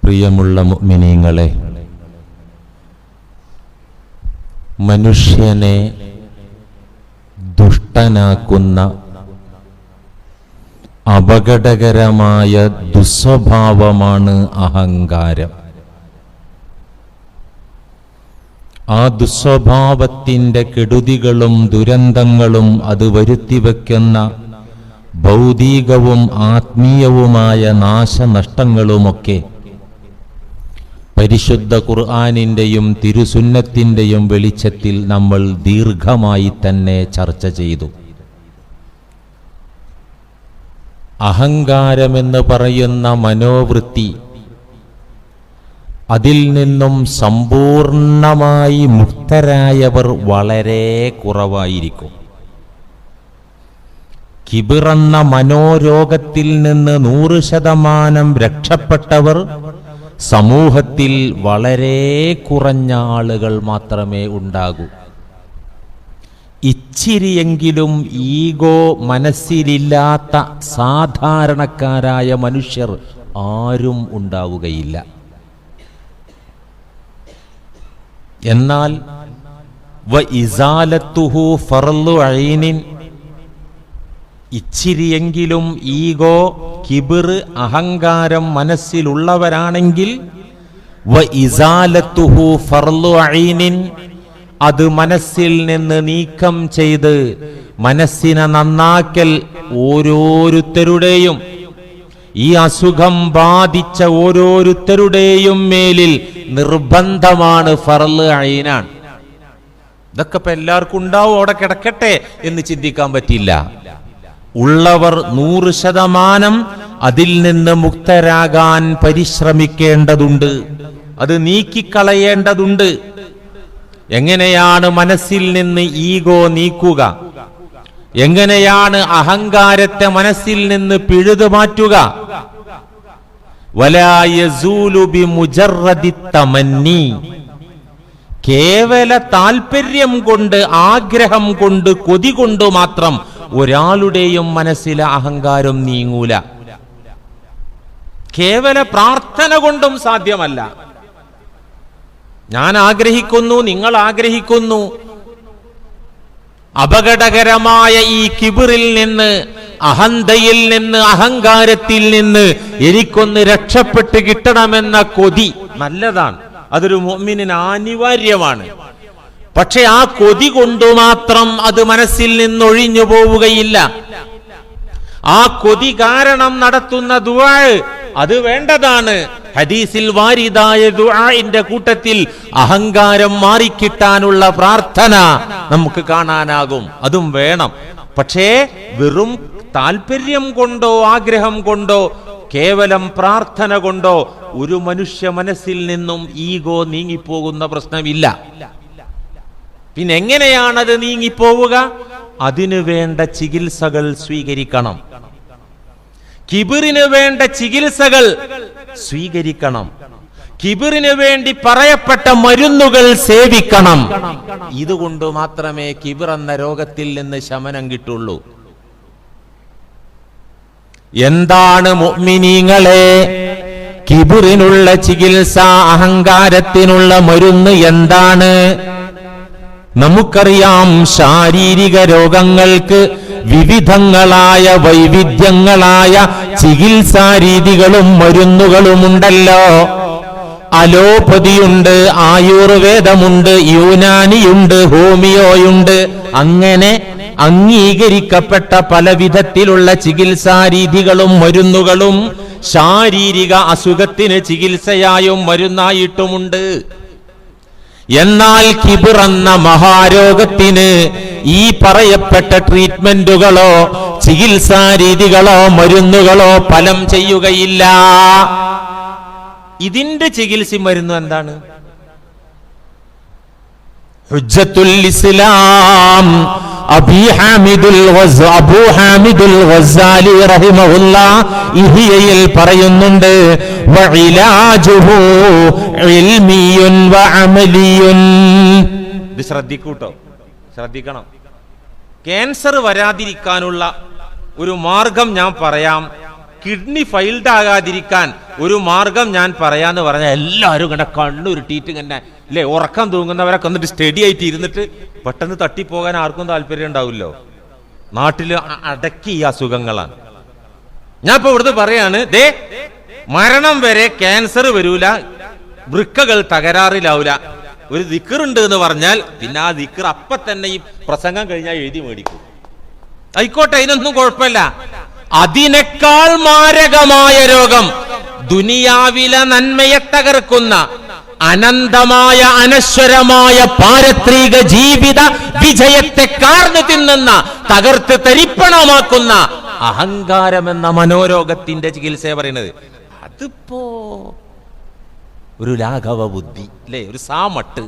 പ്രിയമുള്ള മുഅ്മിനീങ്ങളെ, മനുഷ്യനെ ദുഷ്ടനാക്കുന്ന അപകടകരമായ ദുസ്വഭാവമാണ് അഹങ്കാരം. ആ ദുസ്വഭാവത്തിൻ്റെ കെടുതികളും ദുരന്തങ്ങളും അത് വരുത്തിവെക്കുന്ന ഭൗതികവും ആത്മീയവുമായ നാശനഷ്ടങ്ങളുമൊക്കെ പരിശുദ്ധ ഖുർആനിൻ്റെയും തിരുസുന്നത്തിൻ്റെയും വെളിച്ചത്തിൽ നമ്മൾ ദീർഘമായി തന്നെ ചർച്ച ചെയ്തു. അഹങ്കാരമെന്ന് പറയുന്ന മനോവൃത്തി, അതിൽ നിന്നും സമ്പൂർണമായി മുക്തരായവർ വളരെ കുറവായിരിക്കും. കിബിറെന്ന മനോരോഗത്തിൽ നിന്ന് 100% രക്ഷപ്പെട്ടവർ സമൂഹത്തിൽ വളരെ കുറഞ്ഞ ആളുകൾ മാത്രമേ ഉണ്ടാകൂ. ഇച്ചിരിയെങ്കിലും ഈഗോ മനസ്സിലില്ലാത്ത സാധാരണക്കാരായ മനുഷ്യർ ആരും ഉണ്ടാവുകയില്ല. എന്നാൽ വഇസാലത്തുഹു ഫർളു ഐനിൻ, ഇച്ചിരിയെങ്കിലും ഈഗോ, കിബിർ, അഹങ്കാരം മനസ്സിലുള്ളവരാണെങ്കിൽ വഇസാലത്തുഹു ഫർളു ഐനിൻ, അത് മനസ്സിൽ നിന്ന് നീക്കം ചെയ്ത് മനസ്സിനെ നന്നാക്കൽ ഓരോരുത്തരുടെയും, ഈ അസുഖം ബാധിച്ച ഓരോരുത്തരുടെയും മേലിൽ നിർബന്ധമാണ്, ഫർള് ഐനാണ്. ഇതൊക്കെ ഇപ്പൊ എല്ലാവർക്കും ഉണ്ടാവും, അവിടെ കിടക്കട്ടെ എന്ന് ചിന്തിക്കാൻ പറ്റില്ല. ഉള്ളവർ 100% അതിൽ നിന്ന് മുക്തരാകാൻ പരിശ്രമിക്കേണ്ടതുണ്ട്, അത് നീക്കിക്കളയേണ്ടതുണ്ട്. എങ്ങനെയാണ് മനസ്സിൽ നിന്ന് ഈഗോ നീക്കുക? എങ്ങനെയാണ് അഹങ്കാരത്തെ മനസ്സിൽ നിന്ന് പിഴുതു മാറ്റുക? വലാ യസൂലു ബിമുജറദി തമന്നി, കേവല താല്പര്യം കൊണ്ട്, ആഗ്രഹം കൊണ്ട്, കൊതി കൊണ്ട് മാത്രം ഒരാളുടെയും മനസ്സിലെ അഹങ്കാരം നീങ്ങൂല. കേവല പ്രാർത്ഥന കൊണ്ടും സാധ്യമല്ല. ഞാൻ ആഗ്രഹിക്കുന്നു, നിങ്ങൾ ആഗ്രഹിക്കുന്നു. അപകടകരമായ ഈ കിബിറിൽ നിന്ന്, അഹന്തയിൽ നിന്ന്, അഹങ്കാരത്തിൽ നിന്ന് എനിക്കൊന്ന് രക്ഷപ്പെട്ട് കിട്ടണമെന്ന കൊതി നല്ലതാണ്, അതൊരു മുഅ്മിനിന് അനിവാര്യമാണ്. പക്ഷെ ആ കൊതി കൊണ്ടു മാത്രം അത് മനസ്സിൽ നിന്നൊഴിഞ്ഞു പോവുകയില്ല. ആ കൊതി കാരണം നടത്തുന്ന ദുആ അത് വേണ്ടതാണ്. ഹദീസിൽ വാരിദായ ദുആഇന്റെ കൂട്ടത്തിൽ അഹങ്കാരം മാറിക്കിട്ടാനുള്ള പ്രാർത്ഥന നമുക്ക് കാണാനാകും, അതും വേണം. പക്ഷേ വെറും താല്പര്യം കൊണ്ടോ ആഗ്രഹം കൊണ്ടോ കേവലം പ്രാർത്ഥന കൊണ്ടോ ഒരു മനുഷ്യ മനസ്സിൽ നിന്നും ഈഗോ നീങ്ങിപ്പോകുന്ന പ്രശ്നമില്ല. പിന്നെ എങ്ങനെയാണത് നീങ്ങിപ്പോവുക? അതിനു വേണ്ട ചികിത്സകൾ സ്വീകരിക്കണം. കിബിറിന് വേണ്ട ചികിത്സകൾ സ്വീകരിക്കണം. കിബിറിന് വേണ്ടി പറയപ്പെട്ട മരുന്നുകൾ സേവിക്കണം. ഇതുകൊണ്ട് മാത്രമേ കിബിർ എന്ന രോഗത്തിൽ നിന്ന് ശമനം കിട്ടുള്ളൂ. എന്താണ് മുഅ്മിനീങ്ങളെ കിബിറിനുള്ള ചികിത്സ, അഹങ്കാരത്തിനുള്ള മരുന്ന് എന്താണ്? നമുക്കറിയാം, ശാരീരിക രോഗങ്ങൾക്ക് വിവിധങ്ങളായ വൈവിധ്യങ്ങളായ ചികിത്സാ രീതികളും മരുന്നുകളുമുണ്ടല്ലോ. അലോപ്പതിയുണ്ട്, ആയുർവേദമുണ്ട്, യൂനാനിയുണ്ട്, ഹോമിയോയുണ്ട്. അങ്ങനെ അംഗീകരിക്കപ്പെട്ട പല വിധത്തിലുള്ള ചികിത്സാ രീതികളും മരുന്നുകളും ശാരീരിക അസുഖത്തിന് ചികിത്സയായും മരുന്നായിട്ടുമുണ്ട്. എന്നാൽ കിബിർ എന്ന മഹാരോഗത്തിന് ഈ പറയപ്പെട്ട ട്രീറ്റ്മെന്റുകളോ ചികിത്സാ രീതികളോ മരുന്നുകളോ ഫലം ചെയ്യുകയില്ല. ഇതിന്റെ ചികിത്സ മരുന്ന് എന്താണ്? ഹുജ്ജത്തുൽ ഇസ്ലാം അബൂ ഹാമിദുൽ ഗസാലി റഹിമഹുല്ലാഹ് ഇഹ്യയിൽ പറയുന്നുണ്ട്, വഇലാജുഹു ഇൽമിയുൻ വഅമലിയുൻ. ഇത് ശ്രദ്ധിക്കൂട്ടോ, ശ്രദ്ധിക്കണം. ക്യാൻസർ വരാതിരിക്കാനുള്ള ഒരു മാർഗം ഞാൻ പറയാം. കിഡ്നി ഫെയിൽഡ് ആകാതിരിക്കാൻ ഒരു മാർഗം ഞാൻ പറയാന്ന് പറഞ്ഞാൽ എല്ലാവരും കണ്ട കണ്ണുരുട്ടിയിട്ട് ഇങ്ങനെ അല്ലേ, ഉറക്കം തൂങ്ങുന്നവരൊക്കെ എന്നിട്ട് സ്റ്റഡി ആയിട്ട് ഇരുന്നിട്ട് പെട്ടെന്ന് തട്ടിപ്പോകാൻ ആർക്കും താല്പര്യം ഉണ്ടാവില്ലോ. നാട്ടിൽ അടക്കി ഈ അസുഖങ്ങളാണ്. ഞാൻ ഇപ്പൊ ഇവിടുന്ന് പറയാണ്, ദേ മരണം വരെ ക്യാൻസർ വരൂല, വൃക്കകൾ തകരാറിലാവൂല. ഒരു ദിക്റുണ്ട് എന്ന് പറഞ്ഞാൽ പിന്നെ ആ ദിക്ർ അപ്പൊ തന്നെ ഈ പ്രസംഗം കഴിഞ്ഞാൽ എഴുതി മേടിക്കും. ആയിക്കോട്ടെ, അതിനൊന്നും കുഴപ്പമില്ല. അതിനേക്കാൾ മാരകമായ രോഗം, ദുനിയാവിലെ നന്മയെ തകർക്കുന്ന അനന്തമായ അനശ്വരമായ പാരത്രിക ജീവിത വിജയത്തെ കാർന്നു തിന്നുന്ന തകർത്ത് തരിപ്പണമാക്കുന്ന അഹങ്കാരം എന്ന മനോരോഗത്തിന്റെ ചികിത്സ പറയുന്നത്. അതിപ്പോ ഒരു ലാഘവ ബുദ്ധി അല്ലേ, ഒരു സാമട്ട്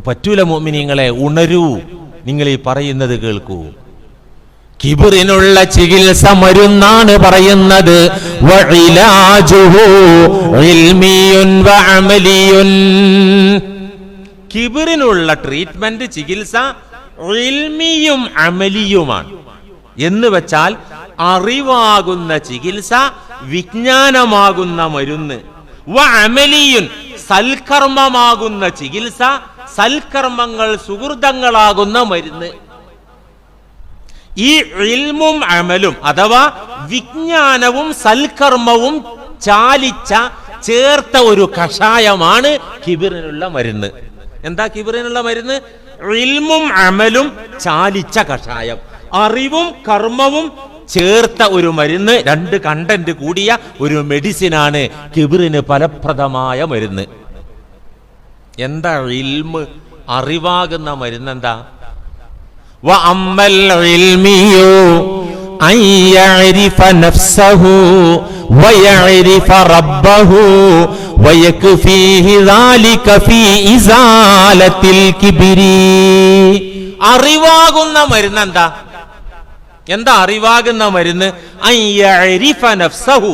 പറ്റൂല. മോമിനിങ്ങളെ, ഉണരൂ, നിങ്ങൾ ഈ പറയുന്നത് കേൾക്കൂ. കിബറിനുള്ള ചികിത്സ മരുന്നാണ് പറയുന്നത്. കിബറിനുള്ള ട്രീറ്റ്മെന്റ് ചികിത്സ ഇൽമിയും അമലിയുമാണ്. എന്ന് വെച്ചാൽ അറിവാകുന്ന ചികിത്സ, വിജ്ഞാനമാകുന്ന മരുന്ന്. വഅമലിയുൻ സൽക്കർമ്മമാകുന്ന ചികിത്സ, സൽക്കർമ്മങ്ങൾ സുഹൃതങ്ങളാകുന്ന മരുന്ന്. ഈ ഇൽമും അമലും അഥവാ വിജ്ഞാനവും സൽക്കർമ്മവും ചാലിച്ച ചേർത്ത ഒരു കഷായമാണ് കിബിറിനുള്ള മരുന്ന്. എന്താ കിബിറിനുള്ള മരുന്ന്? ഇൽമും അമലും ചാലിച്ച കഷായം, അറിവും കർമ്മവും ചേർത്ത ഒരു മരുന്ന്. രണ്ട് കണ്ടന്റ് കൂടിയ ഒരു മെഡിസിനാണ് കിബിറിന് ഫലപ്രദമായ മരുന്ന്. എന്താ ഇൽമ്, അറിവാകുന്ന മരുന്ന്? എന്താ? وَأَمَّا الْعِلْمِيُّ أَنْ يَعْرِفَ نَفْسَهُ وَيَعْرِفَ رَبَّهُ وَيَكْفِيهِ ذَلِكَ فِي إِزَالَةِ الْكِبْرِ. അറിവാകുന്ന മരുന്ന് എന്താ? എന്താ അറിവാകുന്ന മരുന്ന്? അൻ യഅരിഫ നഫ്സഹു,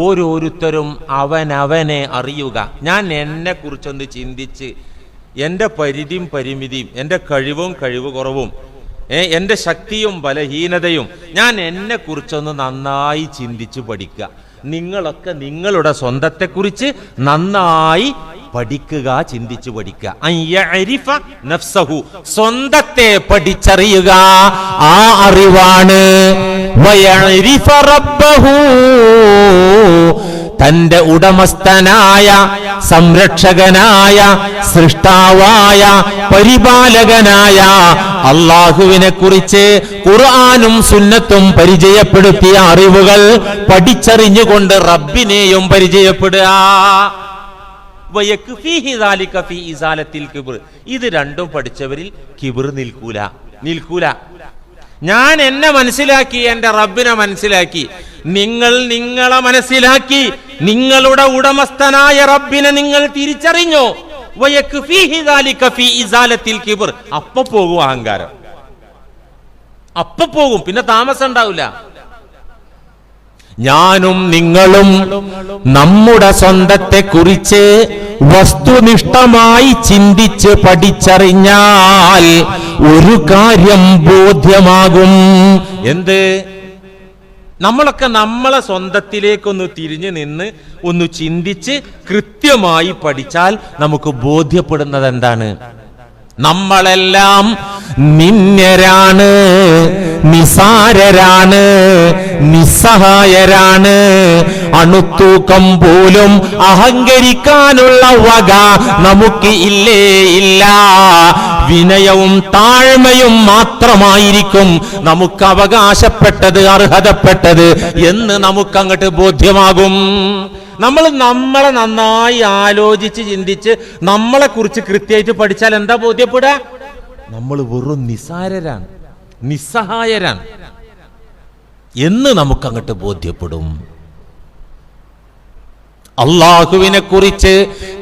ഓരോരുത്തരും അവനവനെ അറിയുക. ഞാൻ എന്നെ കുറിച്ചൊന്ന് ചിന്തിച്ച് എൻ്റെ പരിധിയും പരിമിതിയും, എൻ്റെ കഴിവും കഴിവ് കുറവും, എൻ്റെ ശക്തിയും ബലഹീനതയും ഞാൻ എന്നെ കുറിച്ചൊന്ന് നന്നായി ചിന്തിച്ചു പഠിക്കുക. നിങ്ങളൊക്കെ നിങ്ങളുടെ സ്വന്തത്തെക്കുറിച്ച് നന്നായി പഠിക്കുക, ചിന്തിച്ചു പഠിക്കുക. അയ്യഅരിഫ നഫ്സഹു, സ്വന്തത്തെ പഠിച്ചറിയുക, ആ അറിവാണ്. വയഅരിഫ റബ്ബഹു, തന്റെ ഉടമസ്ഥനായ സംരക്ഷകനായ സൃഷ്ടാവായ പരിപാലകനായ അള്ളാഹുവിനെ കുറിച്ച് ഖുർആനും സുന്നത്തും പരിചയപ്പെടുത്തിയ അറിവുകൾ പഠിച്ചറിഞ്ഞുകൊണ്ട് റബ്ബിനെയും പരിചയപ്പെടുക. ഇത് രണ്ടും പഠിച്ചവരിൽ കിബിർ നിൽക്കൂല. ഞാൻ എന്നെ മനസ്സിലാക്കി, എന്റെ റബ്ബിനെ മനസ്സിലാക്കി, നിങ്ങൾ നിങ്ങളെ മനസ്സിലാക്കി, നിങ്ങളുടെ ഉടമസ്ഥനായ റബ്ബിനെ നിങ്ങൾ തിരിച്ചറിഞ്ഞോ? അപ്പൊ പോകും അഹങ്കാരം, അപ്പൊ പോകും, പിന്നെ താമസം ഉണ്ടാവില്ല. ഞാനും നിങ്ങളും നമ്മുടെ സ്വന്തത്തെ കുറിച്ച് വസ്തുനിഷ്ഠമായി ചിന്തിച്ച് പഠിച്ചറിഞ്ഞാൽ ഒരു കാര്യം ബോധ്യമാകും. എന്ത്? നമ്മളൊക്കെ നമ്മളെ സ്വന്തത്തിലേക്കൊന്ന് തിരിഞ്ഞു നിന്ന് ഒന്ന് ചിന്തിച്ച് കൃത്യമായി പഠിച്ചാൽ നമുക്ക് ബോധ്യപ്പെടുന്നത് എന്താണ്? നമ്മളെല്ലാം നിന്യരാണ്, നിസാരരാണ്, നിസ്സഹായരാണ്. അണുത്തൂക്കം പോലും അഹങ്കരിക്കാനുള്ള വക നമുക്ക് ഇല്ല. വിനയവും താഴ്മയും മാത്രമായിരിക്കും നമുക്ക് അവകാശപ്പെട്ടത്, അർഹതപ്പെട്ടത് എന്ന് നമുക്കങ്ങോട്ട് ബോധ്യമാകും. നമ്മൾ നമ്മളെ നന്നായി ആലോചിച്ച് ചിന്തിച്ച് നമ്മളെ കുറിച്ച് കൃത്യമായിട്ട് പഠിച്ചാൽ എന്താ ബോധ്യപ്പെടുക? നമ്മൾ വെറും നിസാരരാണ്, നിസ്സഹായരാണ് എന്ന് നമുക്കങ്ങോട്ട് ബോധ്യപ്പെടും. അള്ളാഹുവിനെ കുറിച്ച്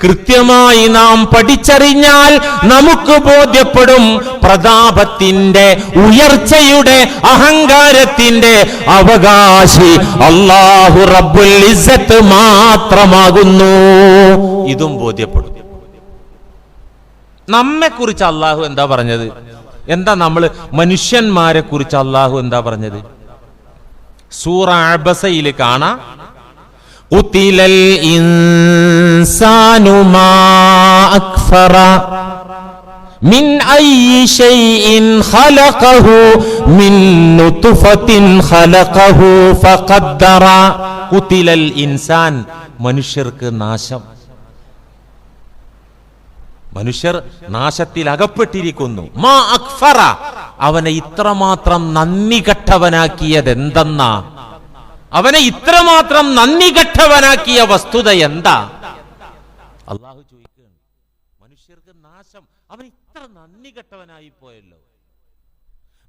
കൃത്യമായി നാം പഠിച്ചറിഞ്ഞാൽ നമുക്ക് ബോധ്യപ്പെടും പ്രതാപത്തിന്റെ, ഉയർച്ചയുടെ, അഹങ്കാരത്തിന്റെ അവകാശി അല്ലാഹു റബ്ബുൽ ഇസ്സത്ത് മാത്രമാകുന്നു. ഇതും ബോധ്യപ്പെടും. നമ്മെ കുറിച്ച് അള്ളാഹു എന്താ പറഞ്ഞത്? എന്താ നമ്മൾ മനുഷ്യന്മാരെ കുറിച്ച് അള്ളാഹു എന്താ പറഞ്ഞത്? സൂറ അബസയിൽ കാണാം, ഖുതിലൽ ഇൻസാനു മാ അക്ഫറ മിൻ അയ്യി ശൈഇൻ ഖലഖഹു മിൻ നുത്ഫത്തിൻ ഖലഖഹു ഫഖദ്ദറ. ഖുതിലൽ ഇൻസാൻ, മനുഷ്യർക്ക് നാശം. മനുഷ്യർ നാശത്തിൽ അകപ്പെട്ടിരിക്കുന്നു. മാ അക്ഫറ, അവനെ ഇത്രമാത്രം നന്ദി കെട്ടവനാക്കിയത് എന്തെന്നാ? അവനെ ഇത്രമാത്രം നന്ദി കെട്ടവനാക്കിയ വസ്തുത എന്താ? അള്ളാഹു ചോദിക്കുകയാണ്, മനുഷ്യർക്ക് നാശം, അവൻ ഇത്ര നന്ദി കെട്ടവനായി പോയല്ലോ.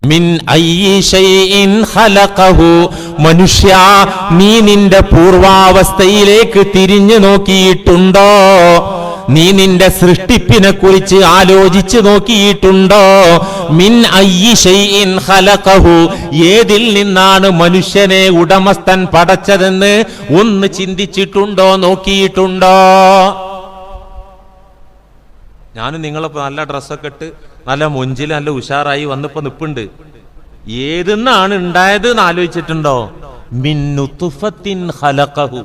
മിൻ അയ്യി ശൈഇൻ ഖലഖഹു, മനുഷ്യ നീ നിന്റെ പൂർവാവസ്ഥയിലേക്ക് തിരിഞ്ഞു നോക്കിയിട്ടുണ്ടോ? നീ നിന്റെ സൃഷ്ടിപ്പിനെ കുറിച്ച് ആലോചിച്ചു നോക്കിയിട്ടുണ്ടോ? മിൻ അയ്യി ശൈഇൻ ഖലഖഹു, ഏതിൽ നിന്നാണ് മനുഷ്യനെ ഉടമസ്ഥൻ പടച്ചതെന്ന് ഒന്ന് ചിന്തിച്ചിട്ടുണ്ടോ, നോക്കിയിട്ടുണ്ടോ? ഞാനും നിങ്ങളിപ്പോ നല്ല ഡ്രസ്സൊക്കെ ഇട്ട് നല്ല മൊഞ്ചിൽ നല്ല ഉഷാറായി വന്നിപ്പോ നിപ്പുണ്ട്. ഏതെന്നാണ് ഉണ്ടായത് എന്ന് ആലോചിച്ചിട്ടുണ്ടോ? മിൻ നുത്ഫത്തിൻ ഖലഖഹു,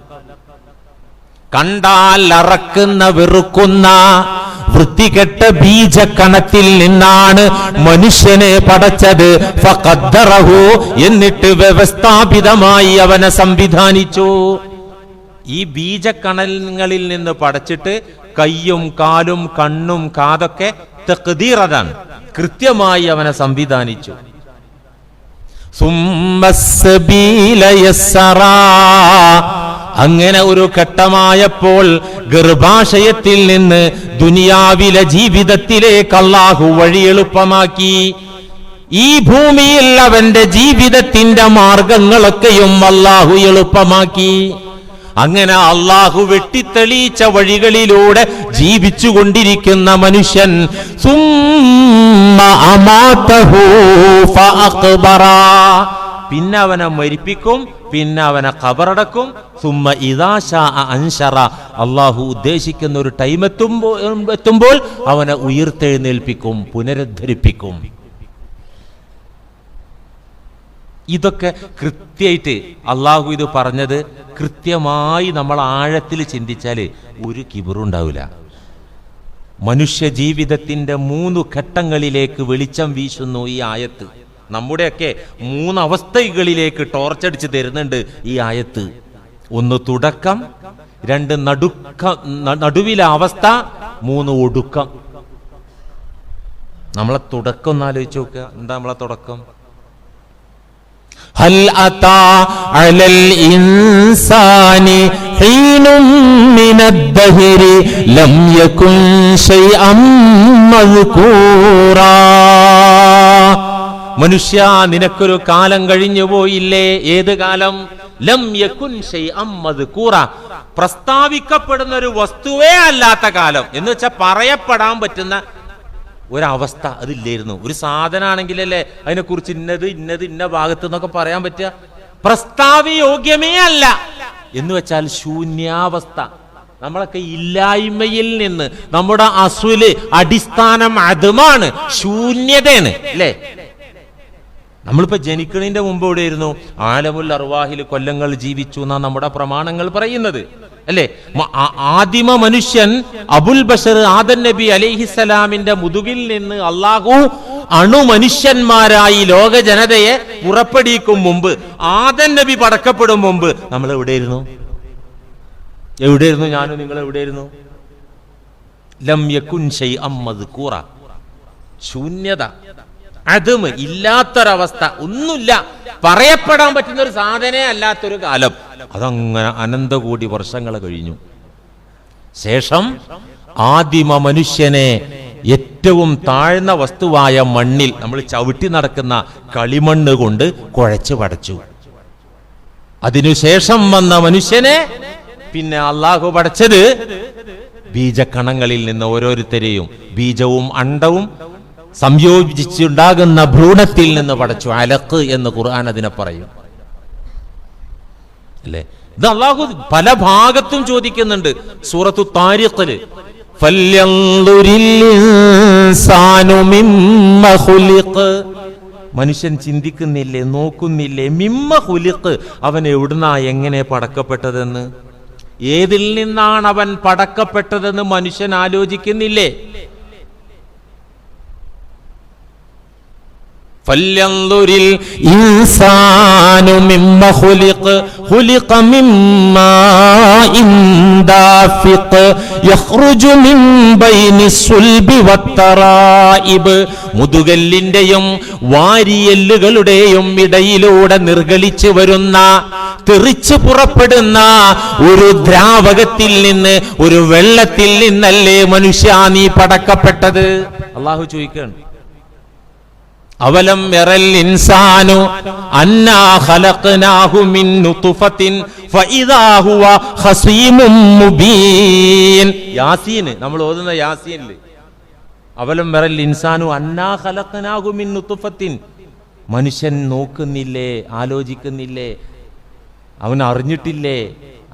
കണ്ടാൽ അറക്കുന്ന വെറുക്കുന്ന വൃത്തികെട്ട ബീജക്കണത്തിൽ നിന്നാണ് മനുഷ്യനെ പടച്ചത്. ഫഖദ്ദറഹു, എന്നിട്ട് വ്യവസ്ഥാപിതമായി അവനെ സംവിധാനിച്ചു. ഈ ബീജക്കണങ്ങളിൽ നിന്ന് പടച്ചിട്ട് കയ്യും കാലും കണ്ണും കാതൊക്കെ തഖ്ദീറതാണ്, കൃത്യമായി അവനെ സംവിധാനിച്ചു. സുമ്മസ്സബീല യസ്സറാ, അങ്ങനെ ഒരു ഘട്ടമായപ്പോൾ ഗർഭാശയത്തിൽ നിന്ന് ദുനിയാവിലെ ജീവിതത്തിലേക്ക് അല്ലാഹു വഴി എളുപ്പമാക്കി. ഈ ഭൂമിയിൽ അവന്റെ ജീവിതത്തിന്റെ മാർഗങ്ങളൊക്കെയും അല്ലാഹു എളുപ്പമാക്കി. അങ്ങനെ അല്ലാഹു വെട്ടിത്തെളിയിച്ച വഴികളിലൂടെ ജീവിച്ചു കൊണ്ടിരിക്കുന്ന മനുഷ്യൻ സുമ്മ അമാതഹു ഫഅഖ്ബറ, പിന്നെ അവനെ മരിപ്പിക്കും, പിന്നെ അവനെ ഖബറടക്കും. സുമ്മ ഇദാ ശാഅ അൻശറ, അല്ലാഹു ഉദ്ദേശിക്കുന്ന ഒരു ടൈം എത്തുമ്പോൾ അവനെ ഉയർത്തെഴുന്നേൽപ്പിക്കും, പുനരുദ്ധരിപ്പിക്കും. ഇതൊക്കെ കൃത്യമായിട്ട് അള്ളാഹു ഇത് പറഞ്ഞത് കൃത്യമായി നമ്മൾ ആഴത്തിൽ ചിന്തിച്ചാൽ ഒരു കിബറുണ്ടാവില്ല. മനുഷ്യ ജീവിതത്തിന്റെ 3 ഘട്ടങ്ങളിലേക്ക് വെളിച്ചം വീശുന്നു ഈ ആയത്ത്. നമ്മുടെയൊക്കെ 3 അവസ്ഥകളിലേക്ക് ടോർച്ചടിച്ച് തരുന്നുണ്ട് ഈ ആയത്ത്. 1 തുടക്കം, 2 നടുവിലെ അവസ്ഥ, 3 ഒടുക്കം. നമ്മളെ തുടക്കം ഒന്ന് ആലോചിച്ച് നോക്കുക. എന്താ നമ്മളെ തുടക്കം? ഹൽ അതാ അലൽ ഇൻസാനി ഹീനും മിനദ്ദഹരി ലം യകുൻ ശൈഅൻ മദ്കൂറാ. മനുഷ്യ, നിനക്കൊരു കാലം കഴിഞ്ഞു പോയില്ലേ? ഏത് കാലം? ലം യകുൻ ശൈഅൻ മദ്കൂറ, പ്രസ്താവിക്കപ്പെടുന്ന ഒരു വസ്തുവേ അല്ലാത്ത കാലം. എന്ന് വെച്ചാൽ പറയപ്പെടാൻ പറ്റുന്ന ഒരവസ്ഥ അതില്ലായിരുന്നു. ഒരു സാധനമാണെങ്കിലല്ലേ അതിനെക്കുറിച്ച് ഇന്ന ഭാഗത്ത് എന്നൊക്കെ പറയാൻ പറ്റുക. പ്രസ്താവയോഗ്യമേ അല്ല. എന്ന് വെച്ചാൽ ശൂന്യാവസ്ഥ. നമ്മളൊക്കെ ഇല്ലായ്മയിൽ നിന്ന്, നമ്മുടെ അസ്വല് അടിസ്ഥാനം അതുമാണ്, ശൂന്യതയാണ് അല്ലേ? നമ്മളിപ്പോ ജനിക്കണതിന്റെ മുമ്പ് എവിടെയായിരുന്നു? ആലമുൽ അർവാഹിൽ കൊല്ലങ്ങൾ ജീവിച്ചു എന്നാ നമ്മുടെ പ്രമാണങ്ങൾ പറയുന്നത് അല്ലേ? ആദിമ മനുഷ്യൻ അബുൽ ബഷർ ആദം നബി അലൈഹിസ്സലാമിന്റെ മുതുകിൽ നിന്ന് അള്ളാഹു അണുമനുഷ്യന്മാരായി ലോക ജനതയെ പുറപ്പെടുവിക്കും മുമ്പ്, ആദം നബി പടക്കപ്പെടും മുമ്പ് നമ്മൾ എവിടെയായിരുന്നു? ഞാനും നിങ്ങൾ എവിടെയായിരുന്നു? ലം യകുൻ ശൈഅൻ മദ്കൂറ, ശൂന്യത, അതും ഇല്ലാത്തൊരവസ്ഥ, ഒന്നുമില്ല, പറയപ്പെടാൻ പറ്റുന്ന ഒരു സാധനേ അല്ലാത്തൊരു കാലം. അതങ്ങനെ അനന്തകോടി വർഷങ്ങൾ കഴിഞ്ഞു. ശേഷം ആദിമ മനുഷ്യനെ ഏറ്റവും താഴ്ന്ന വസ്തുവായ മണ്ണിൽ, നമ്മൾ ചവിട്ടി നടക്കുന്ന കളിമണ്ണ് കൊണ്ട് കുഴച്ചു പടച്ചു. അതിനുശേഷം വന്ന മനുഷ്യനെ പിന്നെ അള്ളാഹു പടച്ചത് ബീജക്കണങ്ങളിൽ നിന്ന് ഓരോരുത്തരെയും, ബീജവും അണ്ടവും സംയോജിച്ചുണ്ടാകുന്ന ഭ്രൂണത്തിൽ നിന്ന് പടച്ചു. അലഖ് എന്ന് ഖുർആൻ അതിനെ പറയും അല്ലേ? ഇത് അള്ളാഹു പല ഭാഗത്തും ചോദിക്കുന്നുണ്ട്. സൂറത്തു താരിഖില് ഫല്യൻദുരിൽ ഇൻസാനു മിമ്മ ഖുലിഖ, മനുഷ്യൻ ചിന്തിക്കുന്നില്ലേ, നോക്കുന്നില്ലേ? മിമ്മ ഖുലിഖ്, അവൻ എവിടുന്നാ എങ്ങനെ പടക്കപ്പെട്ടതെന്ന്, ഏതിൽ നിന്നാണ് അവൻ പടക്കപ്പെട്ടതെന്ന് മനുഷ്യൻ ആലോചിക്കുന്നില്ലേ? ഫല്യൻദുരിൽ ഇൻസാനു മിമ്മ ഖുലിഖ് ഖുലിഖ മിമ്മാഇൻ ദാഫിഖ് യഖ്റുജു മിൻ ബൈനി സുൽബി വത്തറായിബ്. മുതുകല്ലിന്റെയും വാരിയെല്ലുകളുടെയും ഇടയിലൂടെ നിർഗളിച്ചു വരുന്ന, തെറിച്ചു പുറപ്പെടുന്ന ഒരു ദ്രാവകത്തിൽ നിന്ന്, ഒരു വെള്ളത്തിൽ നിന്നല്ലേ മനുഷ്യ നീ പടക്കപ്പെട്ടത്? അല്ലാഹു ചോദിക്കുകയാണ്. അവലം യറൽ ഇൻസാനു അന്നാ ഖലഖനാഹു മിൻ നുത്ഫത്തിൻ ഫഇദാ ഹുവ ഖസീമും മുബീൻ. യാസീൻ, നമ്മൾ ഓതുന്ന യാസീനിൽ അവലം യറൽ ഇൻസാനു അന്നാ ഖലഖനാഹു മിൻ നുത്ഫത്തിൻ. മനുഷ്യൻ നോക്കുന്നില്ലേ, ആലോചിക്കുന്നില്ലേ? അവൻ അറിഞ്ഞിട്ടില്ലേ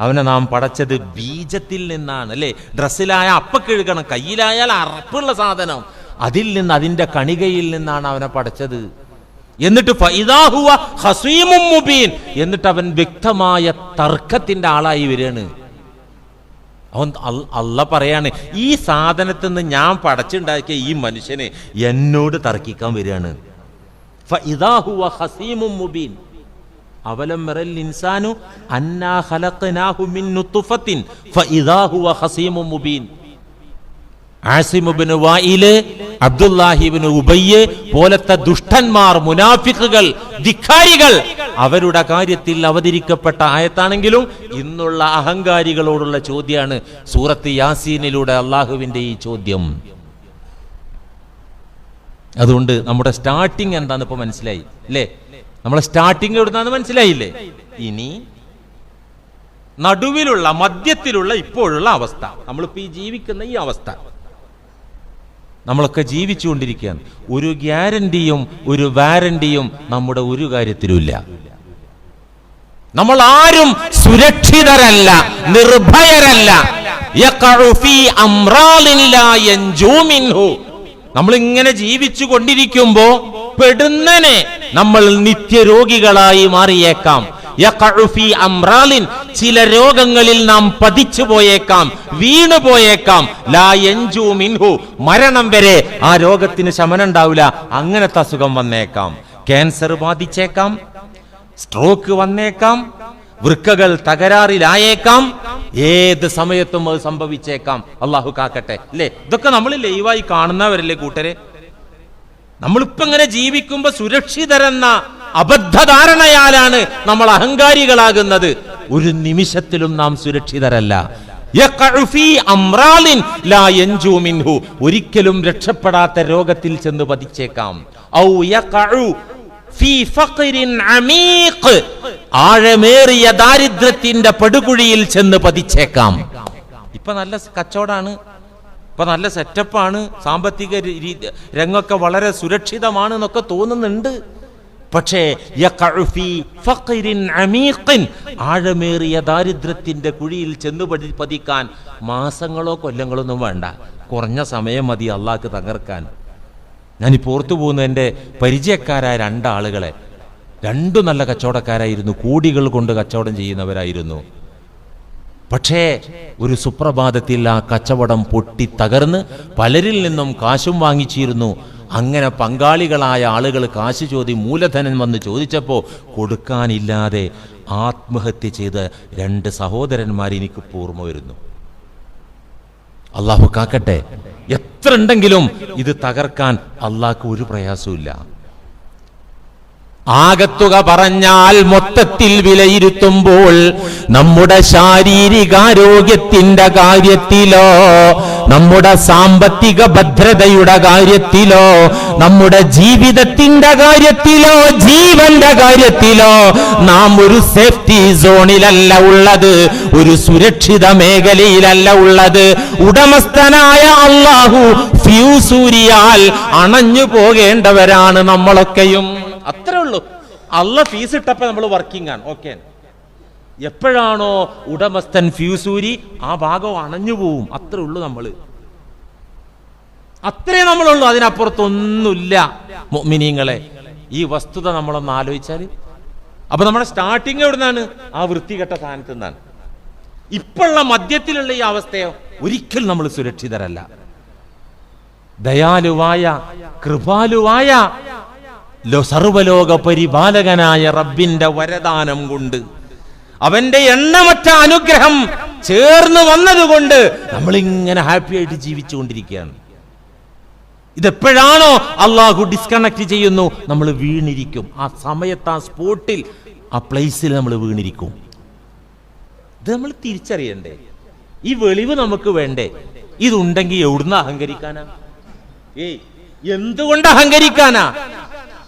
അവനെ നാം പടച്ചത് ബീജത്തിൽ നിന്നാണ്, അല്ലേ? ഡ്രസ്സിലായ അപ്പ കഴുകണം, കയ്യിലായാൽ അറപ്പുള്ള സാധനം, അതിൽ നിന്ന്, അതിന്റെ കണികയിൽ നിന്നാണ് അവനെ പടച്ചത്. എന്നിട്ട് ഫഇദാ ഹുവ ഖസീമും മുബീൻ, എന്നിട്ട് അവൻ വ്യക്തമായ തർക്കത്തിന്റെ ആളായി വരികയാണ്. അവൻ അല്ലാഹ് പറയാണ്, ഈ സാധനത്തിൽ നിന്ന് ഞാൻ പടച്ചുണ്ടാക്കിയ ഈ മനുഷ്യനെ എന്നോട് തർക്കിക്കാൻ വരികയാണ്. ഫഇദാ ഹുവ ഖസീമും മുബീൻ. അവലം യറൽ ഇൻസാനു അന്നാ ഖലഖനാഹു മിൻ നുത്ഫത്തിൻ ഫഇദാ ഹുവ ഖസീമും മുബീൻ. ആസിം ഇബ്നു വായില്, അബ്ദുല്ലാഹി ഇബ്നു ഉബയ്യ് പോലത്തെ ദുഷ്ടന്മാർ, മുനാഫിഖുകൾ, ധിക്കാരികൾ, അവരുടെ കാര്യത്തിൽ അവതരിക്കപ്പെട്ട ആയത്താണെങ്കിലും ഇന്നുള്ള അഹങ്കാരികളോടുള്ള ചോദ്യമാണ് സൂറത്ത് യാസീനിലൂടെ അള്ളാഹുവിന്റെ ഈ ചോദ്യം. അതുകൊണ്ട് നമ്മുടെ സ്റ്റാർട്ടിങ് എന്താന്ന് ഇപ്പൊ മനസ്സിലായി, അല്ലേ? നമ്മളെ സ്റ്റാർട്ടിങ് എവിടുന്നാന്ന് മനസ്സിലായില്ലേ? ഇനി നടുവിലുള്ള, മധ്യത്തിലുള്ള ഇപ്പോഴുള്ള അവസ്ഥ, നമ്മളിപ്പോ ഈ ജീവിക്കുന്ന ഈ അവസ്ഥ, നമ്മളൊക്കെ ജീവിച്ചുകൊണ്ടിരിക്കുകയാണ്. ഒരു ഗ്യാരണ്ടിയും ഒരു വാരണ്ടിയും നമ്മുടെ ഒരു കാര്യത്തിലുമില്ല. നമ്മൾ ആരും സുരക്ഷിതരല്ല, നിർഭയരല്ല. യഖഉ ഫീ അംറാലിൻ ലാ യൻജൂ മിൻഹു. നമ്മൾ ഇങ്ങനെ ജീവിച്ചു കൊണ്ടിരിക്കുമ്പോ പെടുന്നനെ നമ്മൾ നിത്യരോഗികളായി മാറിയേക്കാം. യഖഉ ഫീ അംറാലിൻ, ചില രോഗങ്ങളിൽ നാം പതിച്ചു പോയേക്കാം, വീണു പോയേക്കാം. ലാ യൻജൂ മിൻഹു, മരണം വരെ ആ രോഗത്തിന് ശമനം ഉണ്ടാവില്ല. അങ്ങനത്തെ അസുഖം വന്നേക്കാം, ക്യാൻസർ ബാധിച്ചേക്കാം, സ്ട്രോക്ക് വന്നേക്കാം, വൃക്കകൾ തകരാറിലായേക്കാം, ഏത് സമയത്തും അത് സംഭവിച്ചേക്കാം. അള്ളാഹു കാക്കട്ടെ, അല്ലേ? ഇതൊക്കെ നമ്മൾ ലൈവായി കാണുന്നവരല്ലേ കൂട്ടരെ? നമ്മളിപ്പോ ഇങ്ങനെ ജീവിക്കുമ്പോ സുരക്ഷിതരെന്ന അബദ്ധധാരണയാലാണ് നമ്മൾ അഹങ്കാരികളാകുന്നത്. ഒരു നിമിഷത്തിലും നാം സുരക്ഷിതരല്ല. യഖഉ ഫീ അംറാലിൻ ലാ യൻജൂ മിൻഹു, ഒരിക്കലും രക്ഷപ്പെടാത്ത രോഗത്തിൽ ചെന്ന് പതിച്ചേക്കാം. ഔ യഖഉ ഫീ ഫഖ്രിൻ അമീഖ്, ആഴമേറിയ ദാരിദ്ര്യത്തിന്റെ പടുകുഴിയിൽ ചെന്ന് പതിച്ചേക്കാം. ഇപ്പൊ നല്ല കച്ചവടാണ്, ഇപ്പൊ നല്ല സെറ്റപ്പാണ്, സാമ്പത്തിക രംഗമൊക്കെ വളരെ സുരക്ഷിതമാണ് എന്നൊക്കെ തോന്നുന്നുണ്ട്. പക്ഷേ യഖഉ ഫീ ഫഖ്രിൻ അമീഖിൻ, ആഴമേറിയ ദാരിദ്ര്യത്തിന്റെ കുഴിയിൽ ചെന്ന് പതിക്കാൻ മാസങ്ങളോ കൊല്ലങ്ങളോ ഒന്നും വേണ്ട, കുറഞ്ഞ സമയം മതി അള്ളാഹ്ക്ക് തകർക്കാൻ. ഞാനിപ്പോൾ ഓർത്തു പോകുന്ന എൻ്റെ പരിചയക്കാരായ രണ്ടാളുകളെ, രണ്ടു നല്ല കച്ചവടക്കാരായിരുന്നു, കോടികൾ കൊണ്ട് കച്ചവടം ചെയ്യുന്നവരായിരുന്നു. പക്ഷേ ഒരു സുപ്രഭാതത്തിൽ ആ കച്ചവടം പൊട്ടി തകർന്ന് പലരിൽ നിന്നും കാശും വാങ്ങിച്ചിരുന്നു. അങ്ങനെ പങ്കാളികളായ ആളുകൾ കാശ് മൂലധനം വന്ന് ചോദിച്ചപ്പോൾ കൊടുക്കാനില്ലാതെ ആത്മഹത്യ ചെയ്ത രണ്ട് സഹോദരന്മാർ എനിക്ക് ഓർമ്മ വരുന്നു. അള്ളാഹു കാക്കട്ടെ. എത്ര ഉണ്ടെങ്കിലും ഇത് തകർക്കാൻ അള്ളാഹ്ക്ക് ഒരു പ്രയാസമില്ല. ആകത്തുക പറഞ്ഞാൽ മൊത്തത്തിൽ വിലയിരുത്തുമ്പോൾ നമ്മുടെ ശാരീരികാരോഗ്യത്തിന്റെ കാര്യത്തിലോ, നമ്മുടെ സാമ്പത്തിക ഭദ്രതയുടെ കാര്യത്തിലോ, നമ്മുടെ ജീവിതത്തിന്റെ കാര്യത്തിലോ, ജീവന്റെ കാര്യത്തിലോ നാം ഒരു സേഫ്റ്റി സോണിലല്ല ഉള്ളത്, ഒരു സുരക്ഷിത മേഖലയിലല്ല ഉള്ളത്. ഉടമസ്ഥനായ അല്ലാഹു ഫ്യൂസൂരിയാൽ അണഞ്ഞു പോകേണ്ടവരാണ് നമ്മളൊക്കെയും. അത്രേ ഉള്ളൂ. അള്ളാഹ് ഫീസ് ഇട്ടപ്പോ നമ്മൾ വർക്കിംഗ് ആണ്, ഓക്കെ. എപ്പോഴാണോ ഉടമസ്ഥൻ ഫ്യൂസൂരി ആ ഭാഗം അണഞ്ഞു പോവും. അത്രേ ഉള്ളൂ. അത്രേ നമ്മളുള്ളൂ, അതിനപ്പുറത്തൊന്നുമില്ല. മുഅ്മിനീങ്ങളെ, ഈ വസ്തുത നമ്മളൊന്ന് ആലോചിച്ചാൽ. അപ്പൊ നമ്മുടെ സ്റ്റാർട്ടിങ് എവിടുന്നാണ്? ആ വൃത്തികെട്ട സ്ഥാനത്ത് നിന്നാണ്. ഇപ്പോഴുള്ള മധ്യത്തിലുള്ള ഈ അവസ്ഥയോ ഒരിക്കലും നമ്മൾ സുരക്ഷിതരല്ല. ദയാലുവായ കൃപാലുവായ സർവലോക പരിപാലകനായ റബ്ബിന്റെ വരദാനം കൊണ്ട്, അവന്റെ എണ്ണമറ്റ അനുഗ്രഹം ചേർന്ന് വന്നതുകൊണ്ട് നമ്മളിങ്ങനെ ഹാപ്പി ആയിട്ട് ജീവിച്ചുകൊണ്ടിരിക്കുകയാണ്. ഇതെപ്പോഴാണോ അള്ളാഹു ഡിസ്കണക്ട് ചെയ്യുന്നു, നമ്മൾ വീണിരിക്കും. ആ സമയത്ത്, ആ സ്പോട്ടിൽ, ആ പ്ലേസിൽ നമ്മൾ വീണിരിക്കും. ഇത് നമ്മൾ തിരിച്ചറിയണ്ടേ? ഈ വെളിവ് നമുക്ക് വേണ്ടേ? ഇതുണ്ടെങ്കിൽ എവിടുന്ന് അഹങ്കരിക്കാനാ? എന്തുകൊണ്ട് അഹങ്കരിക്കാനാ?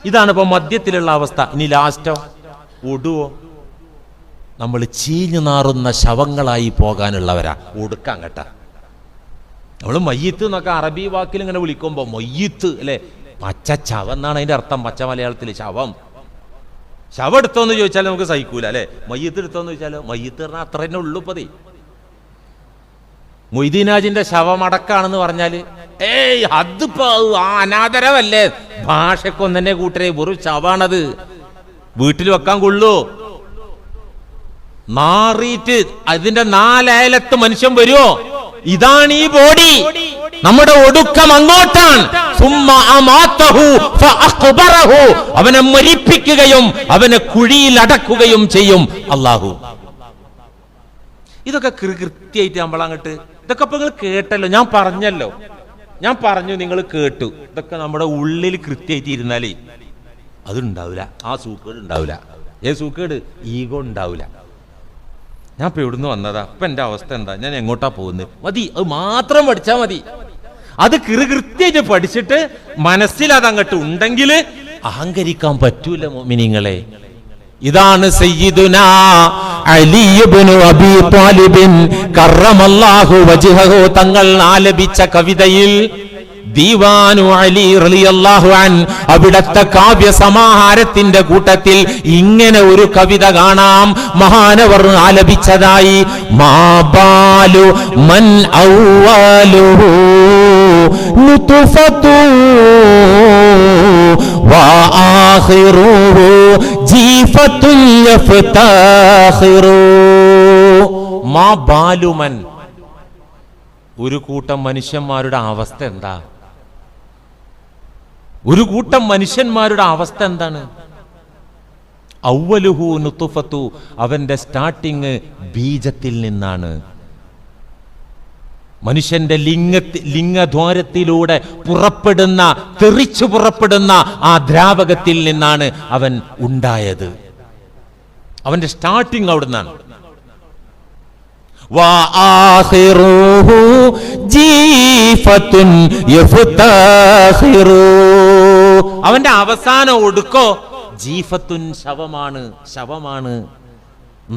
ഇതാണ് ഇപ്പൊ മധ്യത്തിലുള്ള അവസ്ഥ. ഇനി ലാസ്റ്റോ ഒടുവോ? നമ്മൾ ചീഞ്ഞു നാറുന്ന ശവങ്ങളായി പോകാനുള്ളവരാ. ഒടുക്കാൻ കേട്ടാ. നമ്മൾ മയ്യത്ത് എന്നൊക്കെ അറബി വാക്കിൽ ഇങ്ങനെ വിളിക്കുമ്പോ മയ്യത്ത് അല്ലെ, പച്ച ചവം എന്നാണ് അതിന്റെ അർത്ഥം. പച്ച മലയാളത്തിൽ ശവം. ശവം എടുത്തോന്ന് ചോദിച്ചാൽ നമുക്ക് സഹിക്കൂല അല്ലെ. മയ്യത്ത് എടുത്തോന്ന് ചോദിച്ചാലോ? മയ്യത്ത് പറഞ്ഞാൽ അത്ര തന്നെ ഉള്ളു. പതി മൊയ്തീനാജിന്റെ ശവമടക്കാണെന്ന് പറഞ്ഞാല് അതിപ്പോ അനാദരവല്ലേ? ഭാഷക്കൊന്നെ കൂട്ടരെ, വെറും ശവാണത്. വീട്ടിൽ വെക്കാൻ കൊള്ളൂ? നാറിയിട്ട് അതിന്റെ 4 അയലത്ത് മനുഷ്യൻ വരുമോ? ഇതാണ് ഈ ബോഡി. നമ്മുടെ ഒടുക്കം അങ്ങോട്ടാണ്. അവനെ മരിപ്പിക്കുകയും അവനെ കുഴിയിൽ അടക്കുകയും ചെയ്യും അല്ലാഹു. ഇതൊക്കെ കൃത്യമായിട്ട് നമ്മളങ്ങോട്ട്, ഇതൊക്കെ ഇപ്പൊ നിങ്ങൾ കേട്ടല്ലോ, ഞാൻ പറഞ്ഞു, നിങ്ങൾ കേട്ടു. ഇതൊക്കെ നമ്മുടെ ഉള്ളിൽ കൃത്യമായിട്ട് ഇരുന്നാലേ അതുണ്ടാവില്ല. ആ സൂക്കേട് ഉണ്ടാവില്ല. സൂക്കേട് ഈഗോ ഉണ്ടാവില്ല. ഞാൻ ഇപ്പൊ എവിടുന്ന് വന്നതാ, ഇപ്പൊ എന്റെ അവസ്ഥ എന്താ, ഞാൻ എങ്ങോട്ടാ പോകുന്നത്, മതി. അത് മാത്രം പഠിച്ചാൽ മതി. അത് കൃത്യമായിട്ട് പഠിച്ചിട്ട് മനസ്സിൽ അതങ്ങോട്ട് ഉണ്ടെങ്കിൽ അഹങ്കരിക്കാൻ പറ്റൂല മുഅ്മിനീങ്ങളെ. ഇതാണ് സയ്യിദുനാ അലി ഇബ്നു അബീ ത്വാലിബ് കറമല്ലാഹു വജ്ഹഹു തങ്ങൾ ആലപിച്ച കവിതയിൽ ദീവാനു അലി റളിയല്ലാഹു അൻ, അവിടത്തെ കാവ്യ സമാഹാരത്തിന്റെ കൂട്ടത്തിൽ ഇങ്ങനെ ഒരു കവിത കാണാം. മഹാനവർ ആലപിച്ചതായി: മാബാലു മൻ അവ്വലുഹു നുത്ഫതു വആഖിറുഹു ജീഫത്തുൻ യഫ്താഖിറു. മാബാലുമൻ, ഒരു കൂട്ടം മനുഷ്യന്മാരുടെ അവസ്ഥ എന്താ? ഒരു കൂട്ടം മനുഷ്യന്മാരുടെ അവസ്ഥ എന്താണ്? അവ്വലുഹു നുത്ഫത്തു, അവന്റെ സ്റ്റാർട്ടിങ് ബീജത്തിൽ നിന്നാണ്. മനുഷ്യന്റെ ലിംഗദ്വാരത്തിലൂടെ പുറപ്പെടുന്ന, തെറിച്ചു പുറപ്പെടുന്ന ആ ദ്രാവകത്തിൽ നിന്നാണ് അവൻ ഉണ്ടായത്. അവന്റെ സ്റ്റാർട്ടിങ് അവിടെ നിന്നാണ്. അവന്റെ അവസാനം ഒടുക്കോ ജീഫത്തുൻ, ശവമാണ്,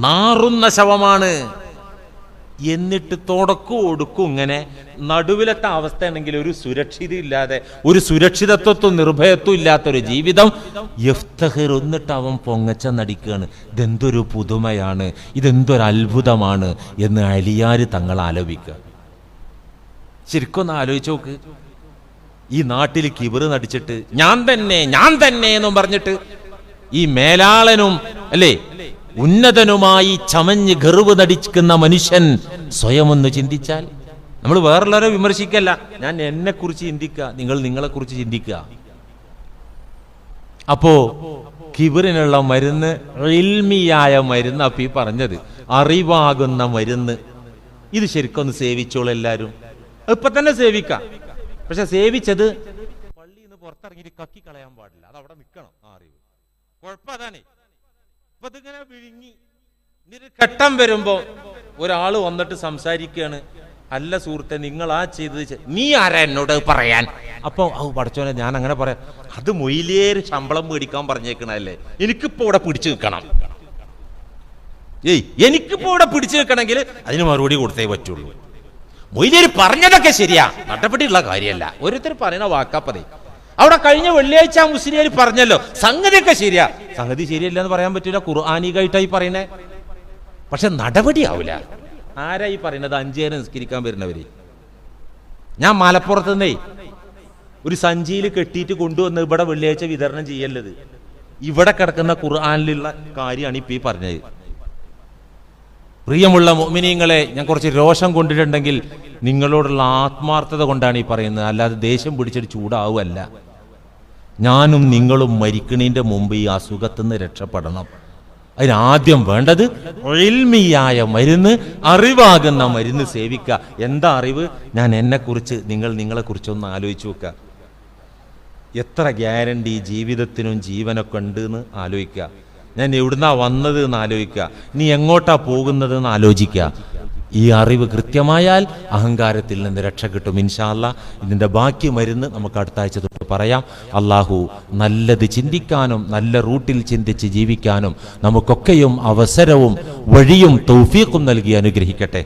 നാറുന്ന ശവമാണ്. എന്നിട്ട് തുടക്കും ഒടുക്കും ഇങ്ങനെ നടുവിലത്തെ അവസ്ഥയാണെങ്കിൽ ഒരു സുരക്ഷിത ഇല്ലാതെ, ഒരു സുരക്ഷിതത്വത്വം നിർഭയത്വം ഇല്ലാത്തൊരു ജീവിതം. യഫ്തഖിർ, എന്നിട്ട് അവൻ പൊങ്ങച്ച നടിക്കുകയാണ്. ഇതെന്തൊരു പുതുമയാണ്, ഇതെന്തൊരു അത്ഭുതമാണ് എന്ന് അലിയാർ തങ്ങൾ ആലോചിക്കുക. ശരിക്കൊന്ന് ആലോചിച്ച് നോക്ക്. ഈ നാട്ടിൽ കിബറ് നടിച്ചിട്ട് ഞാൻ തന്നെ എന്നും പറഞ്ഞിട്ട് ഈ മേലാളനും അല്ലേ ഉന്നതനുമായി ചമഞ്ഞ് ഗർവ് നടിക്കുന്ന മനുഷ്യൻ സ്വയം ഒന്ന് ചിന്തിച്ചാൽ, നമ്മൾ വേറുള്ളവരെ വിമർശിക്കല്ല, ഞാൻ എന്നെ കുറിച്ച് ചിന്തിക്കുക, നിങ്ങൾ നിങ്ങളെ കുറിച്ച് ചിന്തിക്കുക. അപ്പോ കിബറിനുള്ള മരുന്ന് ഇൽമിയായ മരുന്ന്. അപ്പൊ ഈ പറഞ്ഞത് അറിവാകുന്ന മരുന്ന്. ഇത് ശരിക്കൊന്ന് സേവിച്ചോളൂ എല്ലാവരും. ഇപ്പൊ തന്നെ സേവിക്കാം. പക്ഷെ സേവിച്ചത് പള്ളിയിൽ നിന്ന് പുറത്തിറങ്ങിയിട്ട് കക്കി കളയാൻ പാടില്ല. അത് അവിടെ നിൽക്കണം. ആ അറിവ് കുഴപ്പം അതാണ്. അപ്പൊ ഇതിങ്ങനെ വിഴുങ്ങി ഇതൊരു ഘട്ടം വരുമ്പോ ഒരാള് വന്നിട്ട് സംസാരിക്കുകയാണ്, അല്ല സുഹൃത്തെ നിങ്ങൾ ആ ചെയ്തത് നീ ആരാ എന്നോട് പറയാൻ? അപ്പൊ പഠിച്ചോനെ ഞാൻ അങ്ങനെ പറയാം, അത് മൊയിലേര് ശമ്പളം മേടിക്കാൻ പറഞ്ഞേക്കണല്ലേ, എനിക്കിപ്പോ ഇവിടെ പിടിച്ചു നിൽക്കണം. എനിക്കിപ്പോ ഇവിടെ പിടിച്ചു നിൽക്കണമെങ്കിൽ അതിന് മറുപടി കൊടുത്തേ പറ്റുള്ളൂ. മൊയിലേര് പറഞ്ഞതൊക്കെ ശരിയാ, നടപടിയുള്ള കാര്യമല്ല. ഓരോരുത്തർ പറയുന്ന വാക്കാപ്പതേ. അവിടെ കഴിഞ്ഞ വെള്ളിയാഴ്ച മുസ്ലിയാർ പറഞ്ഞല്ലോ സംഗതിയൊക്കെ ശരിയാ. സംഗതി ശരിയല്ല എന്ന് പറയാൻ പറ്റില്ല, ഖുർആനികമായിട്ടായി പറയണേ. പക്ഷെ നടപടി ആവില്ല. ആരായി പറയുന്നത്? 5 നേരം നിസ്കരിക്കാൻ വരുന്നവര്. ഞാൻ മലപ്പുറത്ത് നിന്നേ ഒരു സഞ്ചിയിൽ കെട്ടിയിട്ട് കൊണ്ടുവന്ന് ഇവിടെ വെള്ളിയാഴ്ച വിതരണം ചെയ്യല്ലത്. ഇവിടെ കിടക്കുന്ന ഖുർആനിലുള്ള കാര്യമാണ് ഇപ്പം ഈ പറഞ്ഞത്. പ്രിയമുള്ള മുഅ്മിനീങ്ങളെ, ഞാൻ കുറച്ച് രോഷം കൊണ്ടിട്ടുണ്ടെങ്കിൽ നിങ്ങളോടുള്ള ആത്മാർത്ഥത കൊണ്ടാണ് ഈ പറയുന്നത്, അല്ലാതെ ദേഷ്യം പിടിച്ചിട്ട് ചൂടാവുമല്ല. ഞാനും നിങ്ങളും മരിക്കണതിൻ്റെ മുമ്പ് ഈ അസുഖത്തിൽ നിന്ന് രക്ഷപ്പെടണം. അതിനാദ്യം വേണ്ടത് ഇൽമിയായ മരുന്ന്, അറിവാകുന്ന മരുന്ന് സേവിക്കുക. എന്താ അറിവ്? ഞാൻ എന്നെക്കുറിച്ച്, നിങ്ങളെക്കുറിച്ചൊന്ന് ആലോചിച്ച് നോക്കുക. എത്ര ഗ്യാരണ്ടി ജീവിതത്തിനും ജീവനൊക്കെ ഉണ്ട് എന്ന് ആലോചിക്കുക. ഞാൻ എവിടുന്നാ വന്നത് എന്ന് ആലോചിക്കുക. നീ എങ്ങോട്ടാ പോകുന്നത് എന്ന് ആലോചിക്കുക. ഈ അറിവ് കൃത്യമായാൽ അഹങ്കാരത്തിൽ നിന്ന് രക്ഷ കിട്ടും ഇൻഷാ അല്ലാഹ്. ഇതിൻ്റെ ബാക്കി മരുന്ന് നമുക്ക് അടുത്ത ആഴ്ച തൊട്ട് പറയാം. അള്ളാഹു നല്ലത് ചിന്തിക്കാനും നല്ല റൂട്ടിൽ ചിന്തിച്ച് ജീവിക്കാനും നമുക്കൊക്കെയും അവസരവും വഴിയും തൗഫീഖും നൽകി അനുഗ്രഹിക്കട്ടെ.